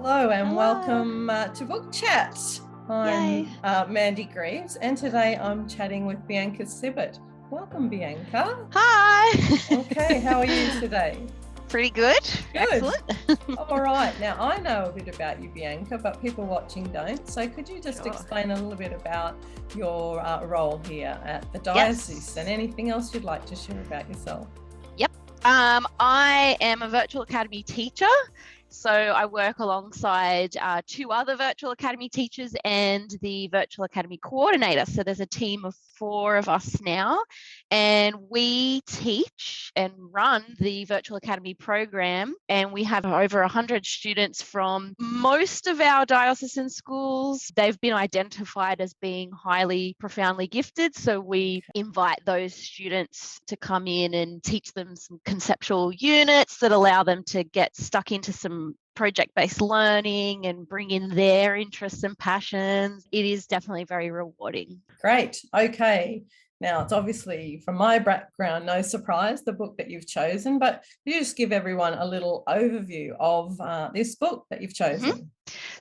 Hello and Hello. welcome to Book Chat. Yay. I'm Mandy Greaves, and today I'm chatting with Bianca Sibbett. Welcome, Bianca. Hi. Okay, how are you today? Pretty good. Good. Excellent. All right. Now, I know a bit about you, Bianca, but people watching don't. So could you just Sure. explain a little bit about your role here at the diocese and anything else you'd like to share about yourself? Yep. I am a virtual academy teacher. So I work alongside two other virtual academy teachers and the virtual academy coordinator. So there's a team of 4 of us now, and we teach and run the virtual academy program. And we have over 100 students from most of our diocesan schools. They've been identified as being highly, profoundly gifted. So we invite those students to come in and teach them some conceptual units that allow them to get stuck into some project-based learning and bring in their interests and passions. It is definitely very rewarding. Great. Okay. Now, it's obviously, from my background, no surprise, the book that you've chosen, but could you just give everyone a little overview of this book that you've chosen? Mm-hmm.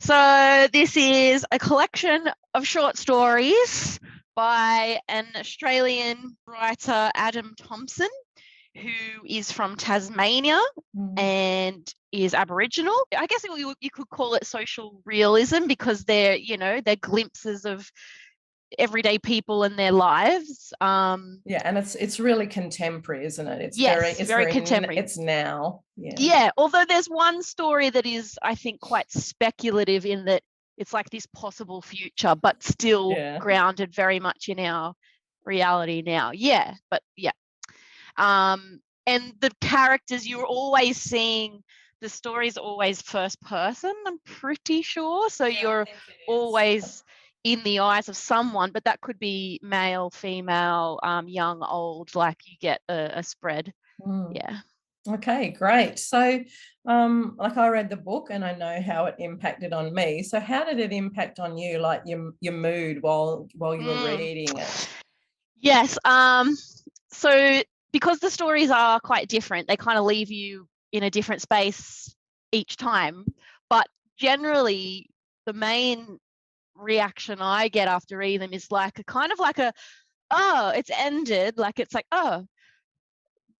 So this is a collection of short stories by an Australian writer, Adam Thompson, who is from Tasmania and is Aboriginal. I guess you could call it social realism because they're glimpses of everyday people and their lives. Yeah, and it's really contemporary, isn't it? It's very contemporary. It's now. Yeah, although there's one story that is, I think, quite speculative in that it's like this possible future, but still grounded very much in our reality now. Yeah, but yeah. And the characters, you're always seeing, the story's always first person, I'm pretty sure. So you're always in the eyes of someone, but that could be male, female, young, old, like you get a spread. Yeah. Okay, great. So like I read the book and I know how it impacted on me. So how did it impact on you, like your mood while you were reading it? Yes. So because the stories are quite different, they kind of leave you in a different space each time. But generally, the main reaction I get after reading them is like a kind of like a, oh, it's ended. Like it's like, oh,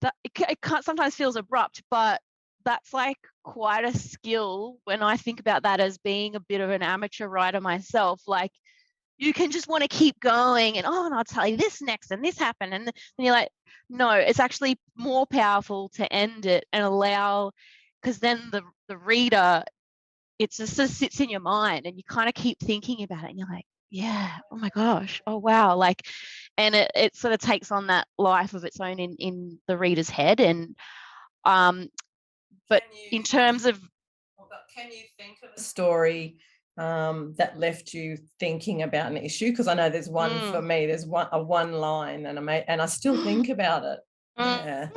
that it sometimes feels abrupt, but that's like quite a skill when I think about that as being a bit of an amateur writer myself. Like you can just want to keep going and I'll tell you this next and this happened, and then you're like, no, it's actually more powerful to end it and allow, because then the reader, it just sits in your mind and you kind of keep thinking about it and you're like, yeah, oh my gosh, oh wow, like, and it sort of takes on that life of its own in the reader's head. And but in terms of, can you think of a story that left you thinking about an issue? Because I know there's one for me. There's one line, and I still think about it. Yeah.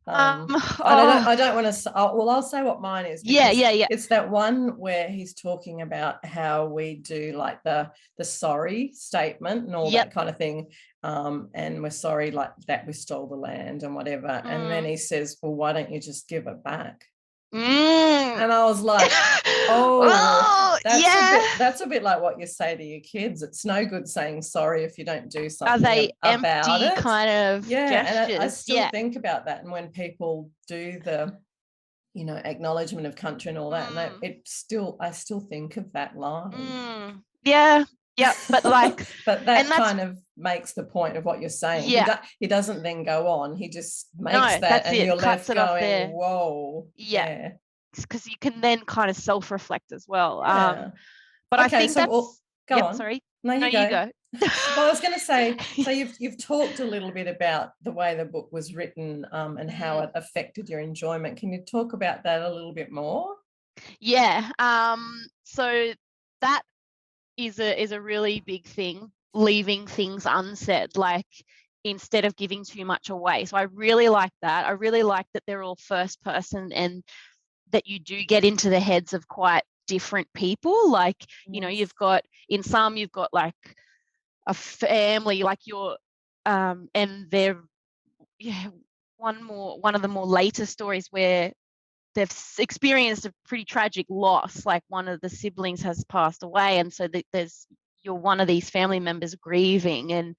I don't want to. Well, I'll say what mine is. Yeah. It's that one where he's talking about how we do like the sorry statement and all that kind of thing. And we're sorry like that we stole the land and whatever. And then he says, well, why don't you just give it back? And I was like, oh, that's a bit like what you say to your kids. It's no good saying sorry if you don't do something Are they about empty it. Kind of gestures? And I still think about that. And when people do the, acknowledgement of country and all that, and I still think of that line. Yeah, but like, but that kind of makes the point of what you're saying. Yeah, he doesn't then go on. He just makes that, and you're left going, whoa. Yeah, because you can then kind of self-reflect as well. But okay, I think that's. Go on. Sorry. No, you go. Well, I was going to say, so you've talked a little bit about the way the book was written and how it affected your enjoyment. Can you talk about that a little bit more? Yeah. So that is a really big thing, leaving things unsaid, like instead of giving too much away. So I really like that. I really like that they're all first person and that you do get into the heads of quite different people. Like, you've got like a family, like and they're one of the more later stories where they've experienced a pretty tragic loss, like one of the siblings has passed away, and so you're one of these family members grieving and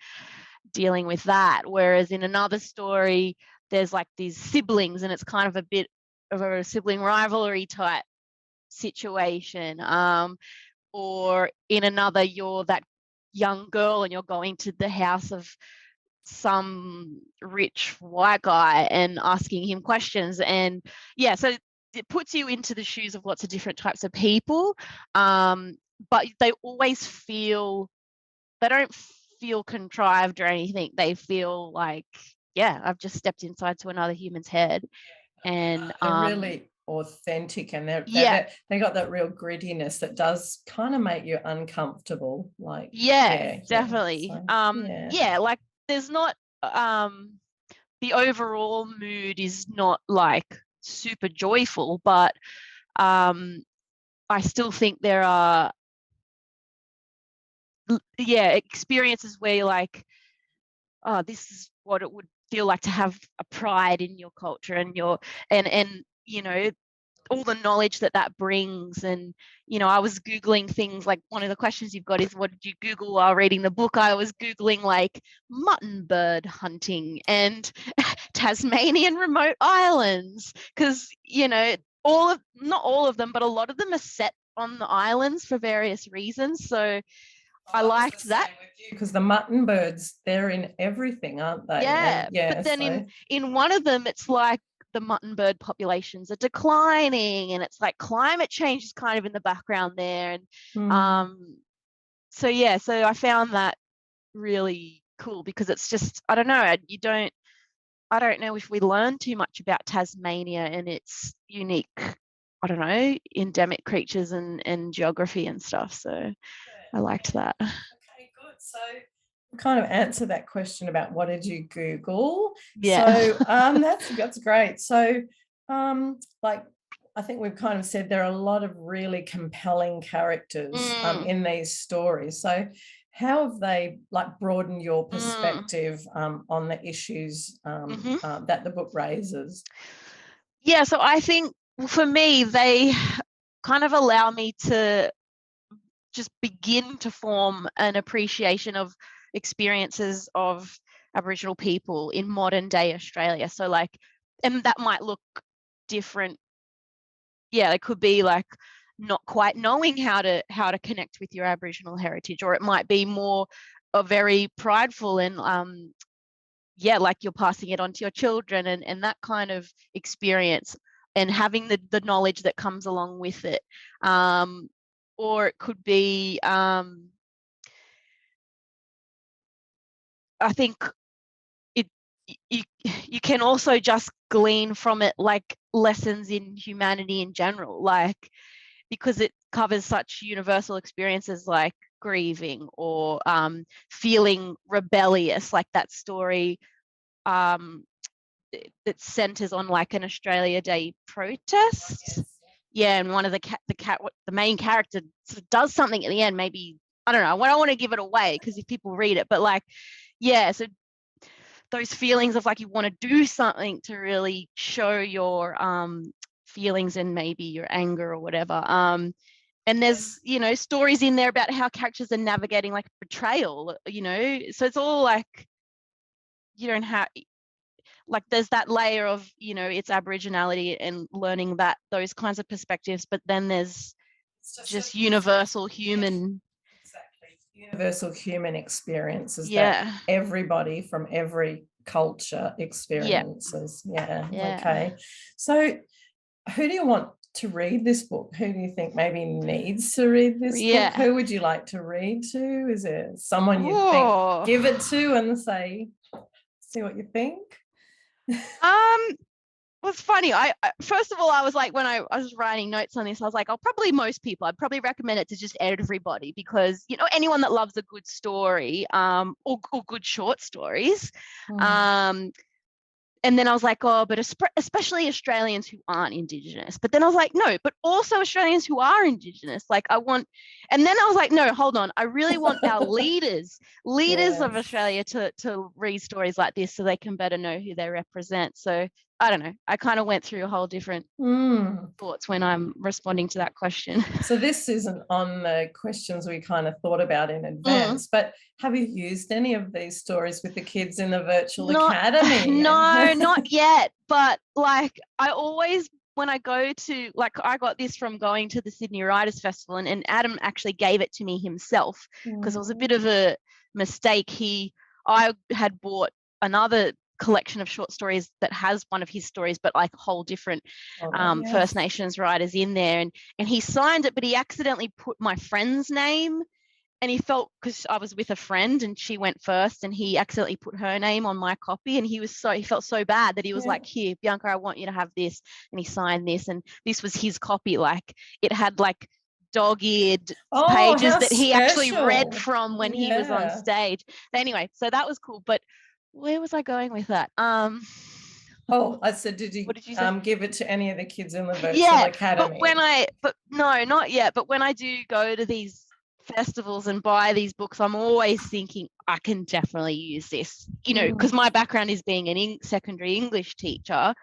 dealing with that. Whereas in another story, there's like these siblings, and it's kind of a bit of a sibling rivalry type situation. Or in another, you're that young girl and you're going to the house of some rich white guy and asking him questions. And yeah, so it puts you into the shoes of lots of different types of people. But they always they don't feel contrived or anything. They feel like, yeah, I've just stepped inside to another human's head. And they're really authentic, and they got that real grittiness that does kind of make you uncomfortable. Like definitely. So, like there's not the overall mood is not like super joyful, but I still think there are experiences where you're like, oh, this is what it would feel like to have a pride in your culture and you know, all the knowledge that brings. And you know, I was googling things, like one of the questions you've got is, what did you Google while reading the book? I was googling like mutton bird hunting and Tasmanian remote islands, because you know, not all of them, but a lot of them are set on the islands for various reasons. So I liked that, because the mutton birds, they're in everything, aren't they? But then in one of them, it's like the mutton bird populations are declining, and it's like climate change is kind of in the background there. And so I found that really cool, because it's just, I don't know, I don't know if we learn too much about Tasmania and its unique, I don't know, endemic creatures and geography and stuff. So I liked that. Okay, good. So kind of answer that question about what did you Google? Yeah. So that's great. So like, I think we've kind of said there are a lot of really compelling characters in these stories. So how have they like broadened your perspective on the issues that the book raises? Yeah, so I think for me, they kind of allow me to just begin to form an appreciation of experiences of Aboriginal people in modern day Australia. So like, and that might look different. Yeah, it could be like not quite knowing how to connect with your Aboriginal heritage, or it might be more a very prideful and like you're passing it on to your children and that kind of experience, and having the knowledge that comes along with it. Or it could be, I think you can also just glean from it like lessons in humanity in general, like, because it covers such universal experiences like grieving or feeling rebellious, like that story that centers on like an Australia Day protest. Yeah, and one of the main character sort of does something at the end. Maybe, I don't know. I don't want to give it away, because if people read it, but like, yeah, so those feelings of like you want to do something to really show your feelings and maybe your anger or whatever. And there's, you know, stories in there about how characters are navigating like betrayal, you know, so it's all like, you don't have, like, there's that layer of, you know, it's Aboriginality and learning that those kinds of perspectives, but then there's just universal human. Exactly. Universal human experiences that everybody from every culture experiences. Okay. So who do you want to read this book? Who do you think maybe needs to read this book? Who would you like to read to? Is there someone you think give it to and say, see what you think? Well, it's funny. I first of all, I was like, when I was writing notes on this, I was like, I'd probably recommend it to just everybody, because, you know, anyone that loves a good story, or good short stories. And then I was like, oh, but especially Australians who aren't Indigenous. But then I was like, no, but also Australians who are Indigenous. Like, and then I was like, no, hold on. I really want our leaders of Australia to read stories like this, so they can better know who they represent. So I don't know. I kind of went through a whole different thoughts when I'm responding to that question. So this isn't on the questions we kind of thought about in advance, but have you used any of these stories with the kids in the virtual academy? No, not yet. But like, I always, when I go to, like, I got this from going to the Sydney Writers Festival, and Adam actually gave it to me himself because it was a bit of a mistake. I had bought another collection of short stories that has one of his stories, but like a whole different First Nations writers in there, and he signed it, but he accidentally put my friend's name, and he felt, because I was with a friend and she went first, and he accidentally put her name on my copy, and he felt so bad that he was like, here, Bianca, I want you to have this, and he signed this, and this was his copy. Like, it had like dog-eared pages that he actually read from when he was on stage. But anyway, so that was cool. But where was I going with that? I said, did you give it to any of the kids in the virtual academy? But no, not yet. But when I do go to these festivals and buy these books, I'm always thinking I can definitely use this, you know, because my background is being an secondary English teacher.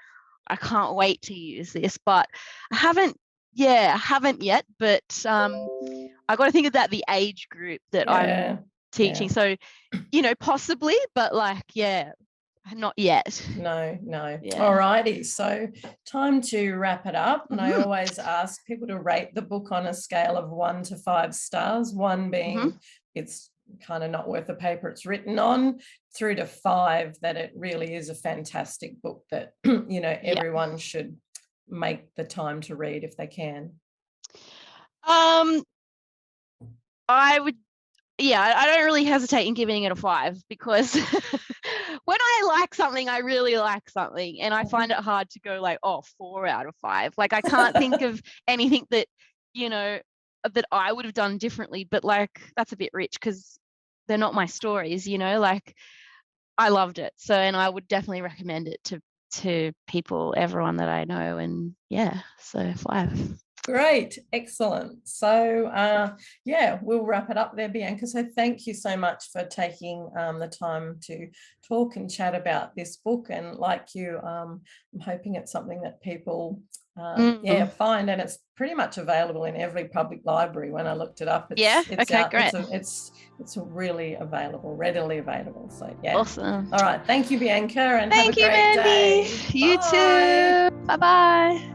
I can't wait to use this, but I haven't yet. But I got to think about the age group that I'm teaching. So, you know, possibly, but like, not yet. No. All righty. So time to wrap it up. And I always ask people to rate the book on a scale of 1 to 5 stars, 1 being it's kind of not worth the paper it's written on, through to 5 that it really is a fantastic book that, you know, everyone should make the time to read if they can. I would, I don't really hesitate in giving it a 5, because when I like something, I really like something, and I find it hard to go like, 4 out of 5. Like, I can't think of anything that, you know, that I would have done differently, but like, that's a bit rich because they're not my stories, you know, like, I loved it. So, and I would definitely recommend it to people, everyone that I know, and so 5. Great, excellent. So we'll wrap it up there, Bianca. So thank you so much for taking the time to talk and chat about this book. And like you, I'm hoping it's something that people find, and it's pretty much available in every public library. When I looked it up, it's out. Great. It's really available, readily available. So awesome. All right, thank you, Bianca, and thank have a great Mandy. day. You too. Bye-bye.